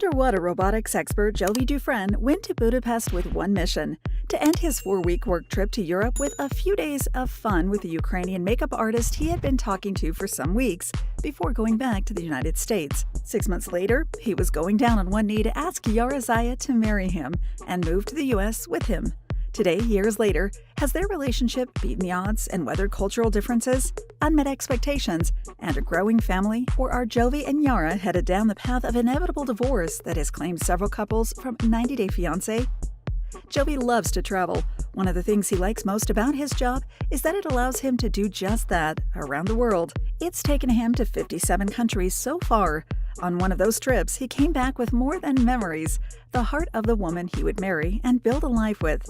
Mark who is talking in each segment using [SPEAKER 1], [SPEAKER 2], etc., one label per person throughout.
[SPEAKER 1] underwater robotics expert Jovi Dufren went to Budapest with one mission: to end his 4-week work trip to Europe with a few days of fun with the Ukrainian makeup artist he had been talking to for some weeks before going back to the United States. 6 months later, he was going down on one knee to ask Yara Zaya to marry him and move to the U.S. with him. Today, years later, has their relationship beaten the odds and weathered cultural differences, unmet expectations, and a growing family? Or are Jovi and Yara headed down the path of inevitable divorce that has claimed several couples from 90 Day Fiancé? Jovi loves to travel. One of the things he likes most about his job is that it allows him to do just that around the world. It's taken him to 57 countries so far. On one of those trips, he came back with more than memories, the heart of the woman he would marry and build a life with.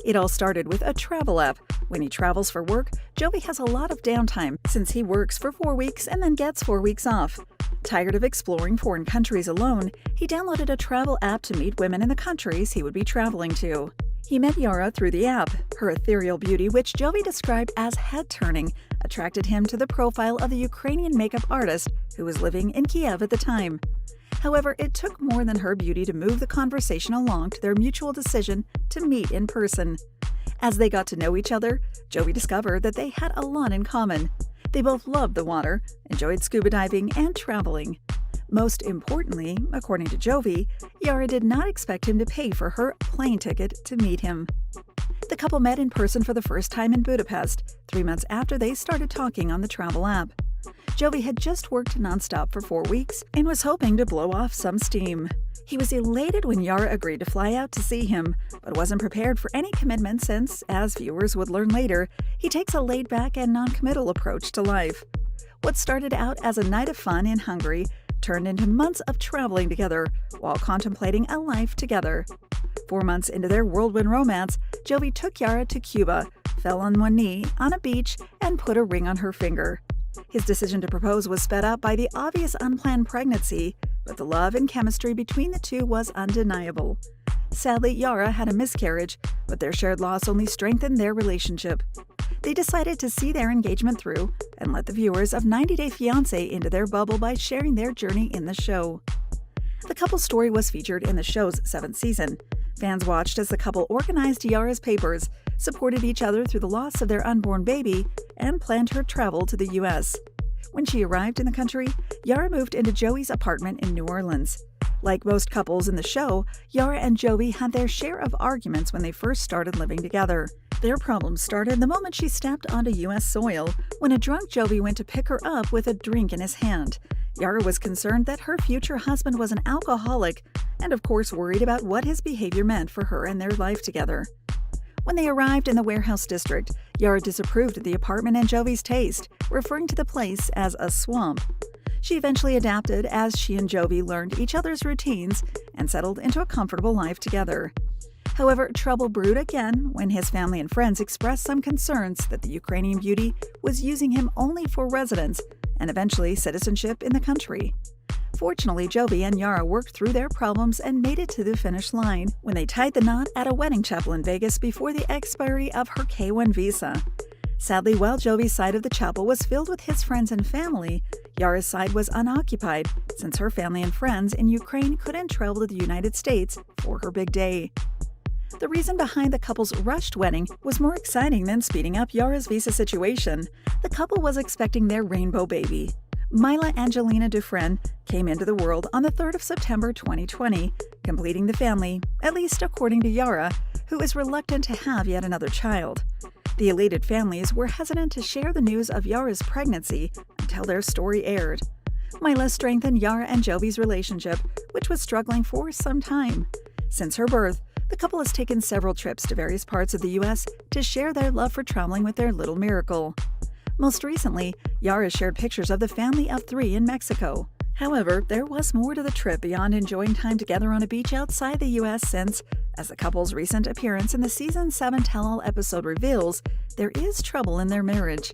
[SPEAKER 1] It all started with a travel app. When he travels for work, Jovi has a lot of downtime since he works for 4 weeks and then gets 4 weeks off. Tired of exploring foreign countries alone, he downloaded a travel app to meet women in the countries he would be traveling to. He met Yara through the app. Her ethereal beauty, which Jovi described as head-turning, attracted him to the profile of the Ukrainian makeup artist who was living in Kiev at the time. However, it took more than her beauty to move the conversation along to their mutual decision to meet in person. As they got to know each other, Jovi discovered that they had a lot in common. They both loved the water, enjoyed scuba diving, and traveling. Most importantly, according to Jovi, Yara did not expect him to pay for her plane ticket to meet him. The couple met in person for the first time in Budapest, 3 months after they started talking on the travel app. Jovi had just worked nonstop for 4 weeks and was hoping to blow off some steam. He was elated when Yara agreed to fly out to see him, but wasn't prepared for any commitment since, as viewers would learn later, he takes a laid-back and non-committal approach to life. What started out as a night of fun in Hungary turned into months of traveling together while contemplating a life together. 4 months into their whirlwind romance, Jovi took Yara to Cuba, fell on one knee on a beach, and put a ring on her finger. His decision to propose was sped up by the obvious unplanned pregnancy, but the love and chemistry between the two was undeniable. Sadly, Yara had a miscarriage, but their shared loss only strengthened their relationship. They decided to see their engagement through and let the viewers of 90 Day Fiancé into their bubble by sharing their journey in the show. The couple's story was featured in the show's 7th season. Fans watched as the couple organized Yara's papers, supported each other through the loss of their unborn baby, and planned her travel to the U.S. When she arrived in the country, Yara moved into Joey's apartment in New Orleans. Like most couples in the show, Yara and Jovi had their share of arguments when they first started living together. Their problems started the moment she stepped onto U.S. soil, when a drunk Jovi went to pick her up with a drink in his hand. Yara was concerned that her future husband was an alcoholic and, of course, worried about what his behavior meant for her and their life together. When they arrived in the warehouse district, Yara disapproved of the apartment and Jovi's taste, referring to the place as a swamp. She eventually adapted as she and Jovi learned each other's routines and settled into a comfortable life together. However, trouble brewed again when his family and friends expressed some concerns that the Ukrainian beauty was using him only for residence and eventually citizenship in the country. Fortunately, Jovi and Yara worked through their problems and made it to the finish line when they tied the knot at a wedding chapel in Vegas before the expiry of her K-1 visa. Sadly, while Jovi's side of the chapel was filled with his friends and family, Yara's side was unoccupied since her family and friends in Ukraine couldn't travel to the United States for her big day. The reason behind the couple's rushed wedding was more exciting than speeding up Yara's visa situation. The couple was expecting their rainbow baby. Mylah Angelina Dufren came into the world on the 3rd of September 2020, completing the family, at least according to Yara, who is reluctant to have yet another child. The elated families were hesitant to share the news of Yara's pregnancy until their story aired. Mylah strengthened Yara and Jovi's relationship, which was struggling for some time. Since her birth, the couple has taken several trips to various parts of the U.S. to share their love for traveling with their little miracle. Most recently, Yara shared pictures of the family of 3 in Mexico. However, there was more to the trip beyond enjoying time together on a beach outside the U.S. since, as the couple's recent appearance in the Season 7 tell-all episode reveals, there is trouble in their marriage.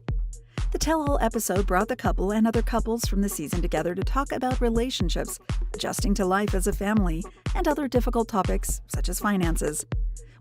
[SPEAKER 1] The tell-all episode brought the couple and other couples from the season together to talk about relationships, adjusting to life as a family, and other difficult topics such as finances.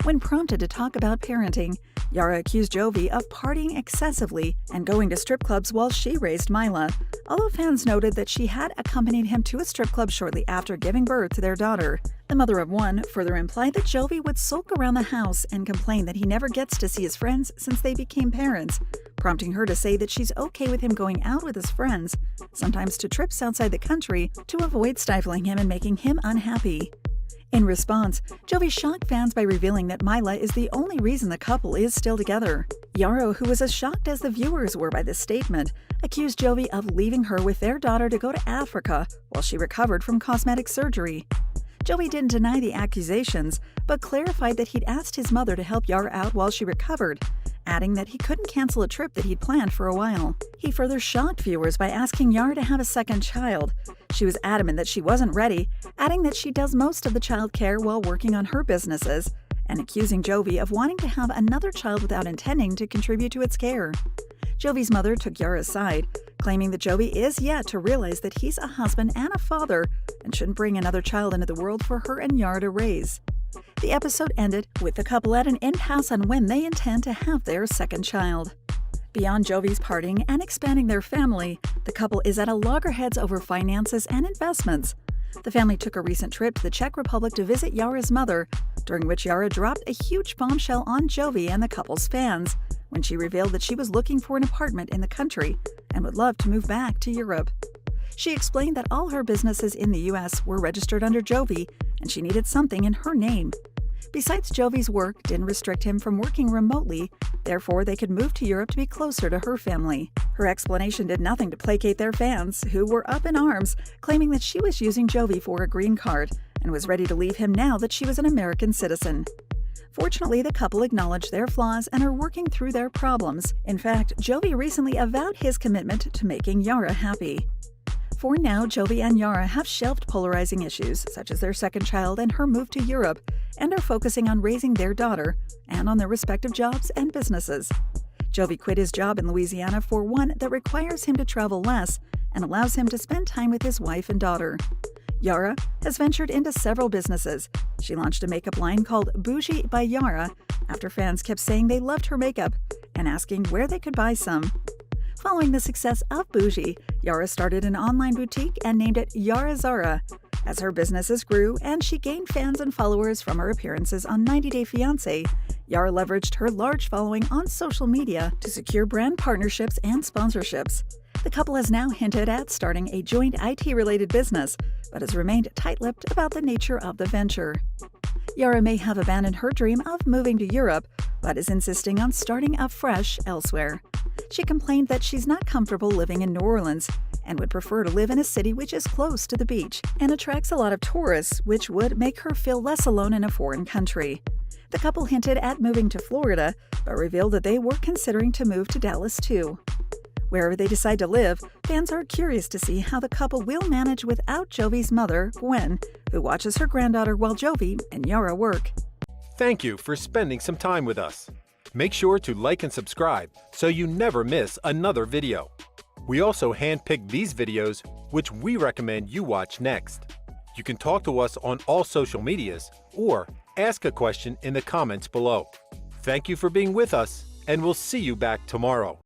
[SPEAKER 1] When prompted to talk about parenting, Yara accused Jovi of partying excessively and going to strip clubs while she raised Mylah, although fans noted that she had accompanied him to a strip club shortly after giving birth to their daughter. The mother of one further implied that Jovi would sulk around the house and complain that he never gets to see his friends since they became parents, prompting her to say that she's okay with him going out with his friends, sometimes to trips outside the country, to avoid stifling him and making him unhappy. In response, Jovi shocked fans by revealing that Mylah is the only reason the couple is still together. Yara, who was as shocked as the viewers were by this statement, accused Jovi of leaving her with their daughter to go to Africa while she recovered from cosmetic surgery. Jovi didn't deny the accusations, but clarified that he'd asked his mother to help Yara out while she recovered, adding that he couldn't cancel a trip that he'd planned for a while. He further shocked viewers by asking Yara to have a second child. She was adamant that she wasn't ready, adding that she does most of the child care while working on her businesses, and accusing Jovi of wanting to have another child without intending to contribute to its care. Jovi's mother took Yara's side, claiming that Jovi is yet to realize that he's a husband and a father and shouldn't bring another child into the world for her and Yara to raise. The episode ended with the couple at an impasse on when they intend to have their second child. Beyond Jovi's parting and expanding their family, the couple is at a loggerheads over finances and investments. The family took a recent trip to the Czech Republic to visit Yara's mother, during which Yara dropped a huge bombshell on Jovi and the couple's fans, when she revealed that she was looking for an apartment in the country and would love to move back to Europe. She explained that all her businesses in the U.S. were registered under Jovi, and she needed something in her name. Besides, Jovi's work didn't restrict him from working remotely, therefore they could move to Europe to be closer to her family. Her explanation did nothing to placate their fans, who were up in arms, claiming that she was using Jovi for a green card and was ready to leave him now that she was an American citizen. Fortunately, the couple acknowledged their flaws and are working through their problems. In fact, Jovi recently avowed his commitment to making Yara happy. For now, Jovi and Yara have shelved polarizing issues, such as their second child and her move to Europe, and are focusing on raising their daughter and on their respective jobs and businesses. Jovi quit his job in Louisiana for one that requires him to travel less and allows him to spend time with his wife and daughter. Yara has ventured into several businesses. She launched a makeup line called Bougie by Yara after fans kept saying they loved her makeup and asking where they could buy some. Following the success of Bougie, Yara started an online boutique and named it Yara Zaya. As her businesses grew and she gained fans and followers from her appearances on 90 Day Fiancé, Yara leveraged her large following on social media to secure brand partnerships and sponsorships. The couple has now hinted at starting a joint IT-related business, but has remained tight-lipped about the nature of the venture. Yara may have abandoned her dream of moving to Europe, but is insisting on starting afresh elsewhere. She complained that she's not comfortable living in New Orleans and would prefer to live in a city which is close to the beach and attracts a lot of tourists, which would make her feel less alone in a foreign country. The couple hinted at moving to Florida, but revealed that they were considering to move to Dallas too. Wherever they decide to live, fans are curious to see how the couple will manage without Jovi's mother, Gwen, who watches her granddaughter while Jovi and Yara work.
[SPEAKER 2] Thank you for spending some time with us. Make sure to like and subscribe so you never miss another video. We also handpicked these videos, which we recommend you watch next. You can talk to us on all social medias or ask a question in the comments below. Thank you for being with us, and we'll see you back tomorrow.